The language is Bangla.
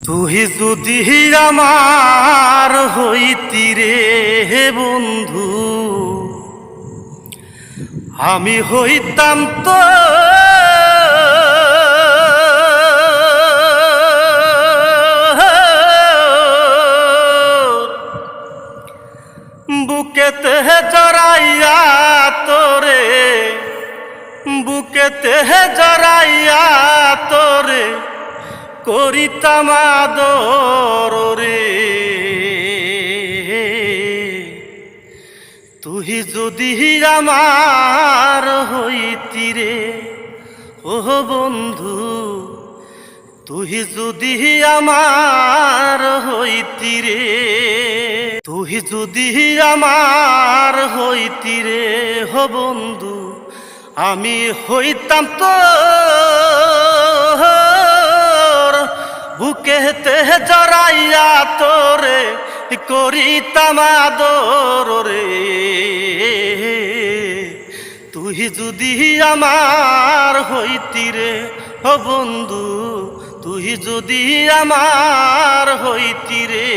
তুই যদি আমার হইতি রে বন্ধু, আমি হইতাম তো বুকেতে জড়াইয়া তোরে, বুকেতে জড়াইয়া তোরে করিতাম আদর রে। তুই যদি আমার হইতি রে ও বন্ধু, তুই যদি আমার হইতি রে, তুই যদি আমার হইতি রে হো বন্ধু, আমি হইতাম তো বুকেতে জড়াইয়া তোরে করিতাম আদর রে। তুই যদি আমার হইতি রে ও বন্ধু, তুই যদি আমার হইতি রে।